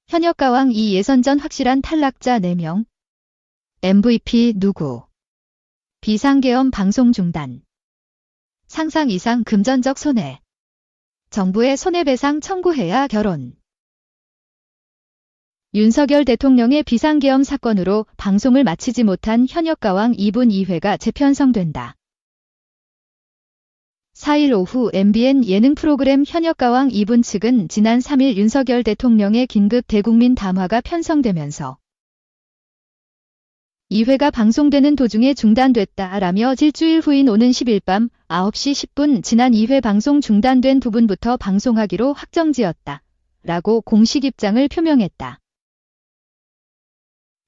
현역가왕 2 예선전 확실한 탈락자 4명. MVP 누구? 비상계엄 방송 중단. 상상 이상 금전적 손해. 정부의 손해배상 청구해야 결혼. 윤석열 대통령의 비상계엄 사건으로 방송을 마치지 못한 현역가왕 2분 2회가 재편성된다. 4일 오후 MBN 예능 프로그램 현역가왕 2분 측은 지난 3일 윤석열 대통령의 긴급 대국민 담화가 편성되면서 2회가 방송되는 도중에 중단됐다라며 일주일 후인 오는 10일 밤 9시 10분 지난 2회 방송 중단된 부분부터 방송하기로 확정지었다. 라고 공식 입장을 표명했다.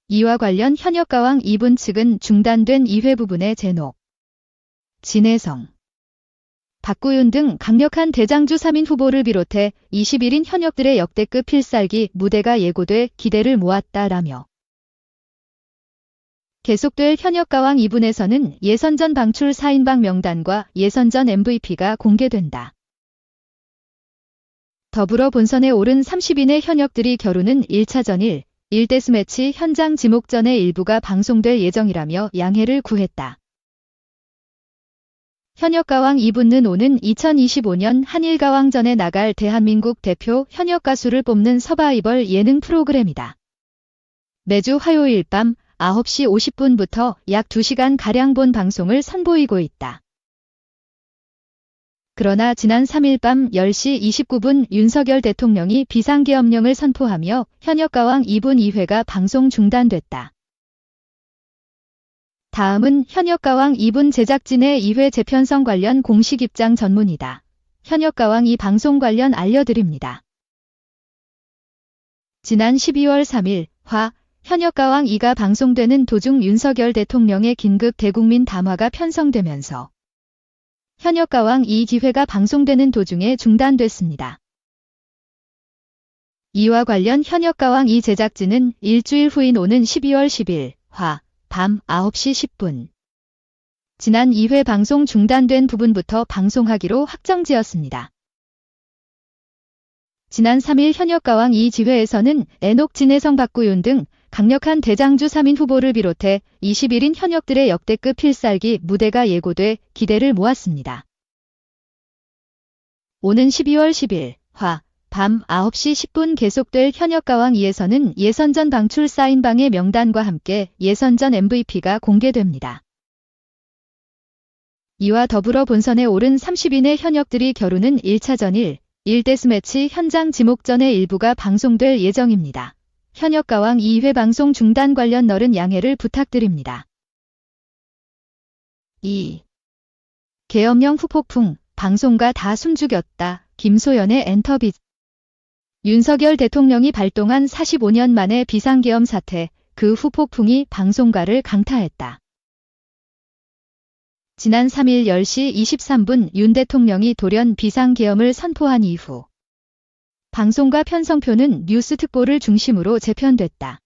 이와 관련 현역가왕 2분 측은 중단된 2회 부분의 제목, 진해성, 박구윤 등 강력한 대장주 3인 후보를 비롯해 21인 현역들의 역대급 필살기 무대가 예고돼 기대를 모았다라며 계속될 현역가왕 2분에서는 예선전 방출 4인방 명단과 예선전 MVP가 공개된다. 더불어 본선에 오른 30인의 현역들이 겨루는 1차전 1데스매치 현장 지목전의 일부가 방송될 예정이라며 양해를 구했다. 현역가왕 2분은 오는 2025년 한일가왕전에 나갈 대한민국 대표 현역 가수를 뽑는 서바이벌 예능 프로그램이다. 매주 화요일 밤 9시 50분부터 약 2시간가량 본 방송을 선보이고 있다. 그러나 지난 3일 밤 10시 29분 윤석열 대통령이 비상계엄령을 선포하며 현역가왕 2분 2회가 방송 중단됐다. 다음은 현역가왕 2분 제작진의 2회 재편성 관련 공식 입장 전문이다. 현역가왕 2 방송 관련 알려드립니다. 지난 12월 3일 현역가왕 2가 방송되는 도중 윤석열 대통령의 긴급 대국민 담화가 편성되면서 현역가왕 2 기회가 방송되는 도중에 중단됐습니다. 이와 관련 현역가왕 2 제작진은 일주일 후인 오는 12월 10일 밤 9시 10분 지난 2회 방송 중단된 부분부터 방송하기로 확정지었습니다. 지난 3일 현역가왕 2 지회에서는 애녹 진해성 박구윤 등 강력한 대장주 3인 후보를 비롯해 21인 현역들의 역대급 필살기 무대가 예고돼 기대를 모았습니다. 오는 12월 10일 밤 9시 10분 계속될 현역가왕 2에서는 예선전 방출 4인방의 명단과 함께 예선전 MVP가 공개됩니다. 이와 더불어 본선에 오른 30인의 현역들이 겨루는 1차전 1데스매치 현장 지목전의 일부가 방송될 예정입니다. 현역가왕 2회 방송 중단 관련 너른 양해를 부탁드립니다. 2. 계엄령 후폭풍, 방송가 다 숨죽였다. 김소연의 엔터비. 윤석열 대통령이 발동한 45년 만의 비상계엄 사태, 그 후폭풍이 방송가를 강타했다. 지난 3일 10시 23분 윤 대통령이 돌연 비상계엄을 선포한 이후 방송가 편성표는 뉴스 특보를 중심으로 재편됐다.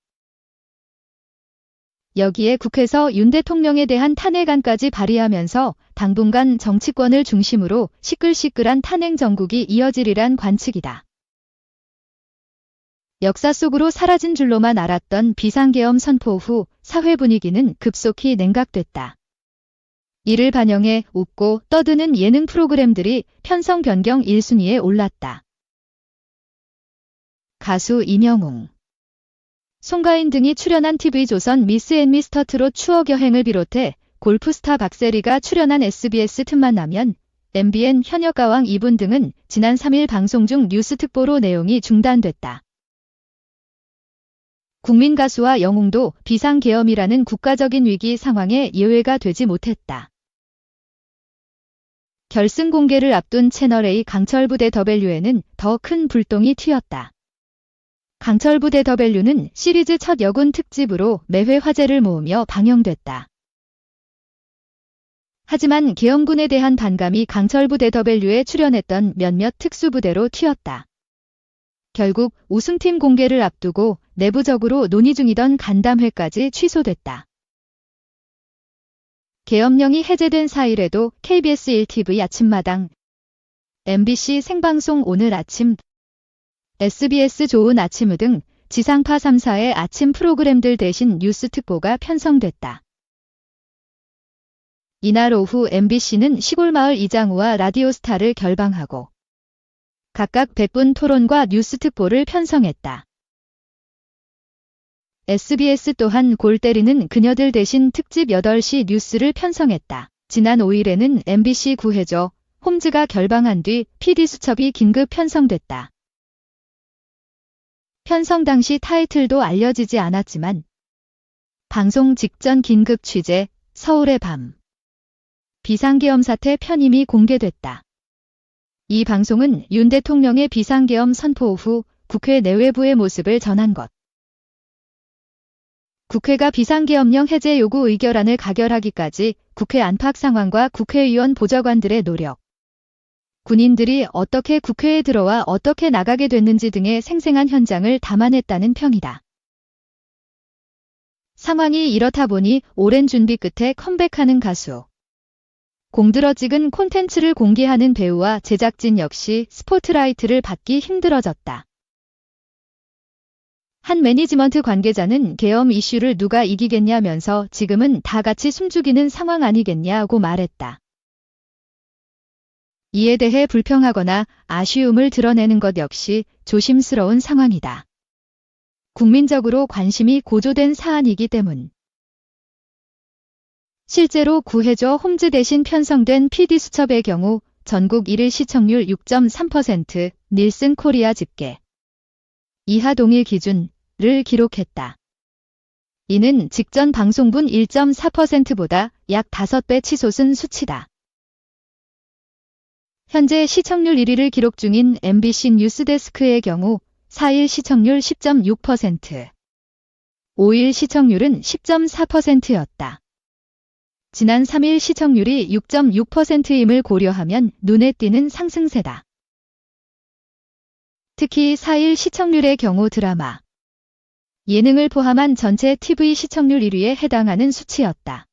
여기에 국회에서 윤 대통령에 대한 탄핵안까지 발의하면서 당분간 정치권을 중심으로 시끌시끌한 탄핵 정국이 이어지리란 관측이다. 역사 속으로 사라진 줄로만 알았던 비상계엄 선포 후 사회 분위기는 급속히 냉각됐다. 이를 반영해 웃고 떠드는 예능 프로그램들이 편성 변경 1순위에 올랐다. 가수 임영웅, 송가인 등이 출연한 TV조선 미스 앤 미스터 트롯 추억여행을 비롯해 골프스타 박세리가 출연한 SBS 틈만 나면 MBN 현역가왕 2분 등은 지난 3일 방송 중 뉴스 특보로 내용이 중단됐다. 국민 가수와 영웅도 비상계엄이라는 국가적인 위기 상황에 예외가 되지 못했다. 결승 공개를 앞둔 채널A 강철부대 W에는 더 큰 불똥이 튀었다. 강철부대 W는 시리즈 첫 여군 특집으로 매회 화제를 모으며 방영됐다. 하지만 계엄군에 대한 반감이 강철부대 W에 출연했던 몇몇 특수부대로 튀었다. 결국 우승팀 공개를 앞두고 내부적으로 논의 중이던 간담회까지 취소됐다. 계엄령이 해제된 4일에도 KBS 1TV 아침마당, MBC 생방송 오늘 아침, SBS 좋은 아침 등 지상파 3사의 아침 프로그램들 대신 뉴스 특보가 편성됐다. 이날 오후 MBC는 시골마을 이장우와 라디오스타를 결방하고 각각 100분 토론과 뉴스 특보를 편성했다. SBS 또한 골 때리는 그녀들 대신 특집 8시 뉴스를 편성했다. 지난 5일에는 MBC 구해줘 홈즈가 결방한 뒤 PD수첩이 긴급 편성됐다. 편성 당시 타이틀도 알려지지 않았지만 방송 직전 긴급 취재, 서울의 밤, 비상계엄 사태 편임이 공개됐다. 이 방송은 윤 대통령의 비상계엄 선포 후 국회 내외부의 모습을 전한 것. 국회가 비상계엄령 해제 요구 의결안을 가결하기까지 국회 안팎 상황과 국회의원 보좌관들의 노력, 군인들이 어떻게 국회에 들어와 어떻게 나가게 됐는지 등의 생생한 현장을 담아냈다는 평이다. 상황이 이렇다 보니 오랜 준비 끝에 컴백하는 가수. 공들어찍은 콘텐츠를 공개하는 배우와 제작진 역시 스포트라이트를 받기 힘들어졌다. 한 매니지먼트 관계자는 계엄 이슈를 누가 이기겠냐면서 지금은 다 같이 숨죽이는 상황 아니겠냐고 말했다. 이에 대해 불평하거나 아쉬움을 드러내는 것 역시 조심스러운 상황이다. 국민적으로 관심이 고조된 사안이기 때문. 실제로 구해줘 홈즈 대신 편성된 PD수첩의 경우 전국 1일 시청률 6.3%, 닐슨 코리아 집계 이하 동일 기준을 기록했다. 이는 직전 방송분 1.4%보다 약 5배 치솟은 수치다. 현재 시청률 1위를 기록 중인 MBC 뉴스데스크의 경우 4일 시청률 10.6%, 5일 시청률은 10.4%였다. 지난 3일 시청률이 6.6%임을 고려하면 눈에 띄는 상승세다. 특히 4일 시청률의 경우 드라마, 예능을 포함한 전체 TV 시청률 1위에 해당하는 수치였다.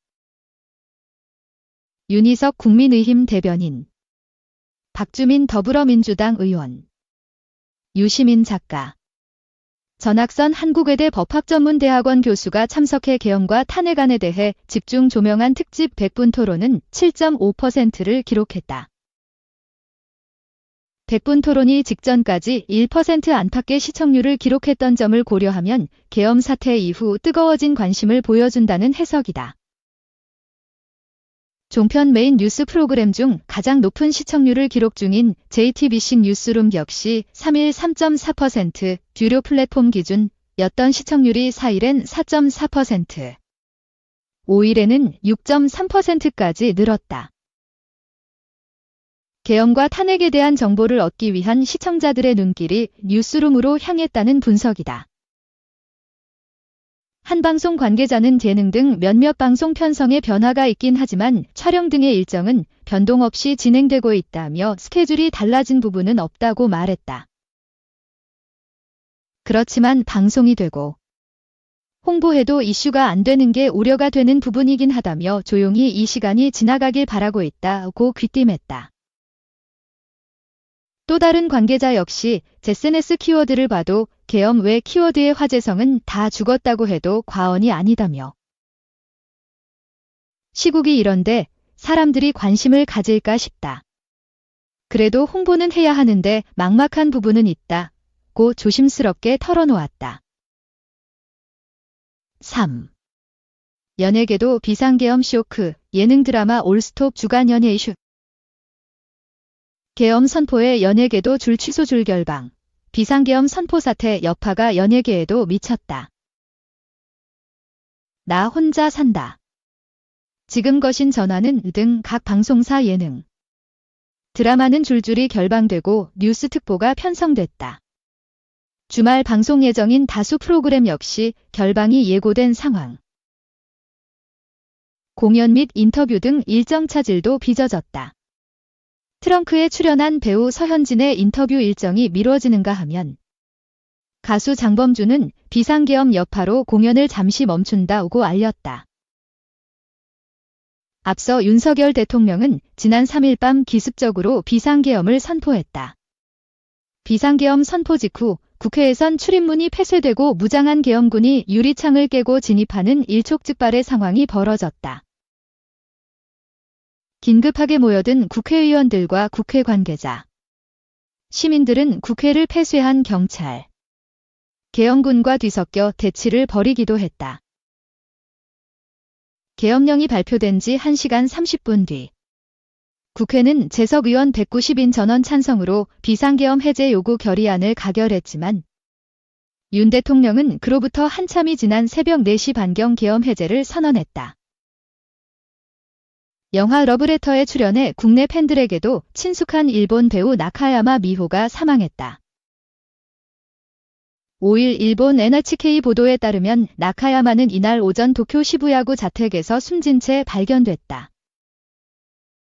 윤희석 국민의힘 대변인, 박주민 더불어민주당 의원, 유시민 작가, 전학선 한국외대 법학전문대학원 교수가 참석해 계엄과 탄핵안에 대해 집중 조명한 특집 100분 토론은 7.5%를 기록했다. 100분 토론이 직전까지 1% 안팎의 시청률을 기록했던 점을 고려하면 계엄 사태 이후 뜨거워진 관심을 보여준다는 해석이다. 종편 메인 뉴스 프로그램 중 가장 높은 시청률을 기록 중인 JTBC 뉴스룸 역시 3일 3.4%, 주요 플랫폼 기준였던 시청률이 4일엔 4.4%, 5일에는 6.3%까지 늘었다. 계엄과 탄핵에 대한 정보를 얻기 위한 시청자들의 눈길이 뉴스룸으로 향했다는 분석이다. 한 방송 관계자는 재능 등 몇몇 방송 편성에 변화가 있긴 하지만 촬영 등의 일정은 변동 없이 진행되고 있다며 스케줄이 달라진 부분은 없다고 말했다. 그렇지만 방송이 되고 홍보해도 이슈가 안 되는 게 우려가 되는 부분이긴 하다며 조용히 이 시간이 지나가길 바라고 있다고 귀띔했다. 또 다른 관계자 역시 SNS 키워드를 봐도 계엄 외 키워드의 화제성은 다 죽었다고 해도 과언이 아니다며. 시국이 이런데 사람들이 관심을 가질까 싶다. 그래도 홍보는 해야 하는데 막막한 부분은 있다고 조심스럽게 털어놓았다. 3. 연예계도 비상계엄 쇼크, 예능 드라마 올스톱 주간 연예 이슈. 계엄 선포에 연예계도 줄 취소 줄 결방. 비상계엄 선포 사태 여파가 연예계에도 미쳤다. 나 혼자 산다. 지금 거신 전화는 등 각 방송사 예능, 드라마는 줄줄이 결방되고 뉴스 특보가 편성됐다. 주말 방송 예정인 다수 프로그램 역시 결방이 예고된 상황. 공연 및 인터뷰 등 일정 차질도 빚어졌다. 트렁크에 출연한 배우 서현진의 인터뷰 일정이 미뤄지는가 하면 가수 장범준은 비상계엄 여파로 공연을 잠시 멈춘다고 알렸다. 앞서 윤석열 대통령은 지난 3일 밤 기습적으로 비상계엄을 선포했다. 비상계엄 선포 직후 국회에선 출입문이 폐쇄되고 무장한 계엄군이 유리창을 깨고 진입하는 일촉즉발의 상황이 벌어졌다. 긴급하게 모여든 국회의원들과 국회 관계자, 시민들은 국회를 폐쇄한 경찰, 계엄군과 뒤섞여 대치를 벌이기도 했다. 계엄령이 발표된 지 1시간 30분 뒤 국회는 재석 의원 190인 전원 찬성으로 비상계엄 해제 요구 결의안을 가결했지만 윤 대통령은 그로부터 한참이 지난 새벽 4시 반경 계엄 해제를 선언했다. 영화 러브레터에 출연해 국내 팬들에게도 친숙한 일본 배우 나카야마 미호가 사망했다. 5일 일본 NHK 보도에 따르면 나카야마는 이날 오전 도쿄 시부야구 자택에서 숨진 채 발견됐다.